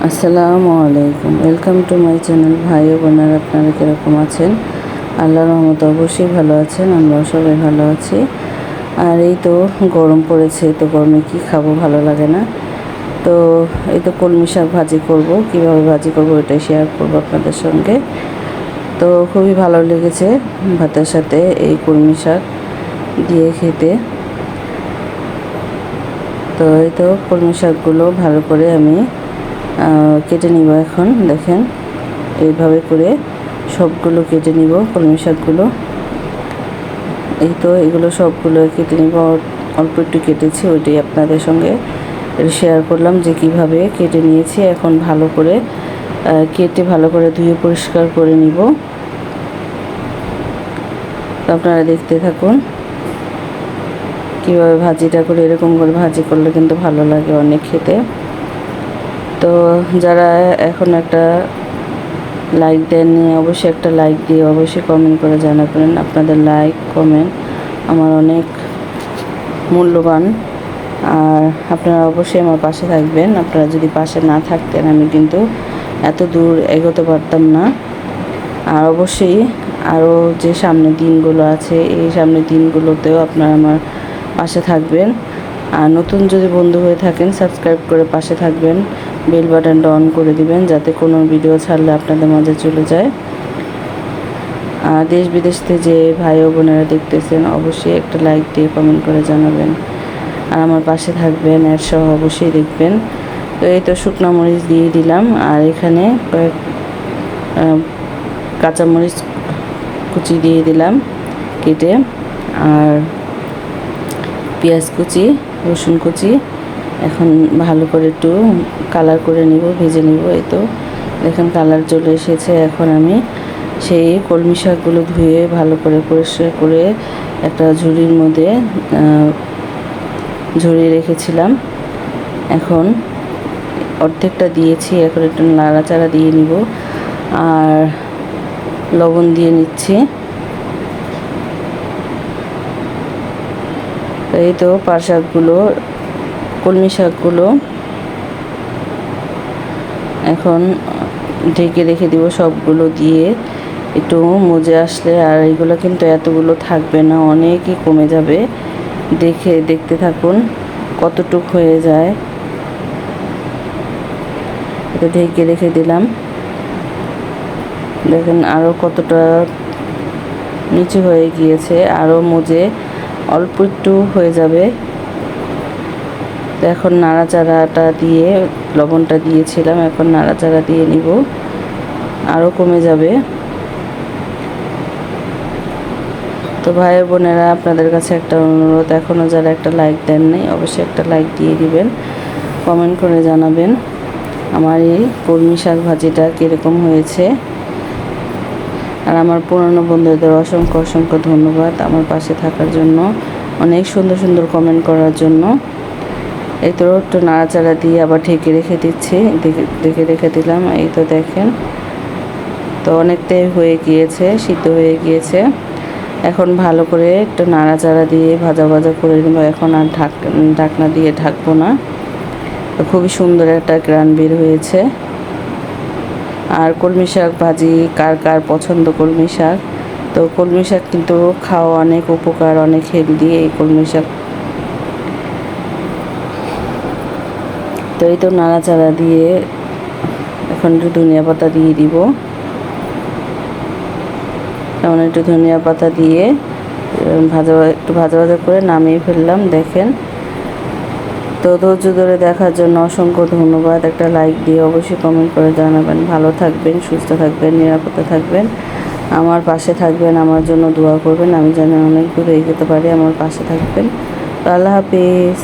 আসসালামু আলাইকুম, welcome to my channel. ভাই ও বোনেরা, আপনারা কীরকম আছেন? আল্লাহর রহমতে অবশ্যই ভালো আছেন, আমরাও সবাই ভালো আছি। আর এই তো গরম পড়েছে, তো গরমে কি খাবো, ভালো লাগে না। তো এই তো কলমি শাক ভাজি করব, কীভাবে ভাজি করব এটাই শেয়ার করব আপনাদের সঙ্গে। তো খুবই ভালো লেগেছে ভাতের সাথে এই কলমি শাক দিয়ে খেতে। তো এই তো কলমি শাকগুলো ভালো করে আমি কেটে নিব। এখন দেখেন এইভাবে করে সবগুলো কেটে নিব কলমি শাকগুলো। এই তো এগুলো সবগুলো কেটে নিব, অল্প একটু কেটেছি, ওইটাই আপনাদের সঙ্গে শেয়ার করলাম যে কিভাবে কেটে নিয়েছি। এখন ভালো করে কেটে ভালো করে ধুয়ে পরিষ্কার করে নিব। তো আপনারা দেখতে থাকুন কীভাবে ভাজিটা করে। এরকম করে ভাজি করলে কিন্তু ভালো লাগে অনেক খেতে। তো যারা এখন একটা লাইক দেননি, অবশ্যই একটা লাইক দিয়ে অবশ্যই কমেন্ট করে জানাবেন। আপনাদের লাইক কমেন্ট আমার অনেক মূল্যবান। আর আপনারা অবশ্যই আমার পাশে থাকবেন। আপনারা যদি পাশে না থাকতেন আমি কিন্তু এত দূর এগোতে পারতাম না। আর অবশ্যই আরও যে সামনের দিনগুলো আছে, এই সামনের দিনগুলোতেও আপনারা আমার পাশে থাকবেন। আর নতুন যদি বন্ধু হয়ে থাকেন, সাবস্ক্রাইব করে পাশে থাকবেন, বেল বাটনটা অন করে দিবেন যাতে কোনো ভিডিও ছাড়লে আপনাদের মাঝে চলে যায়। আর দেশ বিদেশ থেকে যে ভাই ও বোনেরা দেখতেছেন, অবশ্যই একটা লাইক দিয়ে কমেন্ট করে জানাবেন আর আমার পাশে থাকবেন, এর সহ অবশ্যই দেখবেন। তো এই তো শুকনো মরিচ দিয়ে দিলাম, আর এখানে কয়েক কাঁচামরিচ কুচি দিয়ে দিলাম কেটে, আর পেঁয়াজ কুচি, রসুন কুচি। এখন ভালো করে একটু কালার করে নিব, ভেজে নিব। এই তো দেখেন কালার চলে এসেছে। এখন আমি সেই কলমি শাকগুলো ধুয়ে ভালো করে পরিষ্কার করে একটা ঝুড়ির মধ্যে ঝরিয়ে রেখেছিলাম। এখন অর্ধেকটা দিয়েছি, এখন একটু নাড়াচাড়া দিয়ে নিব আর লবণ দিয়ে নিচ্ছি। এই তো পাট শাকগুলো, কলমি শাকগুলো এখন ঢেকে রেখে দিব সবগুলো দিয়ে। একটু মজে আসলে, আর এগুলো কিন্তু এতগুলো থাকবে না, অনেকই কমে যাবে। দেখতে থাকুন কতটুক হয়ে যায়। এটা ঢেকে রেখে দিলাম। দেখেন আরও কতটা নিচু হয়ে গিয়েছে, আরও মজে অল্প একটু হয়ে যাবে। তো এখন নাড়াচাড়াটা দিয়ে, লবণটা দিয়েছিলাম, এখন নাড়াচাড়া দিয়ে নিব, আরও কমে যাবে। তো ভাই বোনেরা, আপনাদের কাছে একটা অনুরোধ, এখনও যারা একটা লাইক দেন নাই অবশ্যই একটা লাইক দিয়ে দিবেন, কমেন্ট করে জানাবেন আমার এই কলমি শাক ভাজিটা কীরকম হয়েছে। আর আমার পুরনো বন্ধুদের অসংখ্য অসংখ্য ধন্যবাদ আমার পাশে থাকার জন্য, অনেক সুন্দর সুন্দর কমেন্ট করার জন্য। এই তো একটু নাড়াচাড়া দিয়ে আবার ঢেকে রেখে দিচ্ছি, ঢেকে রেখে দিলাম। এই তো দেখেন, তো অনেকটাই হয়ে গিয়েছে, সিদ্ধ হয়ে গিয়েছে। এখন ভালো করে একটু নাড়াচাড়া দিয়ে ভাজা ভাজা করে নেব। এখন আর ঢাকনা দিয়ে ঢাকবো না। তো খুবই সুন্দর একটা গ্রান বের হয়েছে। আর কলমি শাক ভাজি কার কার পছন্দ কলমি শাক? তো কলমি শাক কিন্তু খাওয়া অনেক উপকার, অনেক হেলদি এই কলমি শাক। তো এই তো নাড়াচাড়া দিয়ে এখন একটু ধনিয়া পাতা দিয়ে দিব। যেমন একটু ধনিয়া পাতা দিয়ে একটু ভাজা ভাজা করে নামিয়ে ফেললাম। দেখেন, তো ধৈর্য ধরে দেখার জন্য অসংখ্য ধন্যবাদ। একটা লাইক দিয়ে অবশ্যই কমেন্ট করে জানাবেন। ভালো থাকবেন, সুস্থ থাকবেন, নিরাপদে থাকবেন, আমার পাশে থাকবেন, আমার জন্য দোয়া করবেন, আমি যেন অনেক দূরে এগোতে পারি। আমার পাশে থাকবেন। আল্লাহ হাফিজ।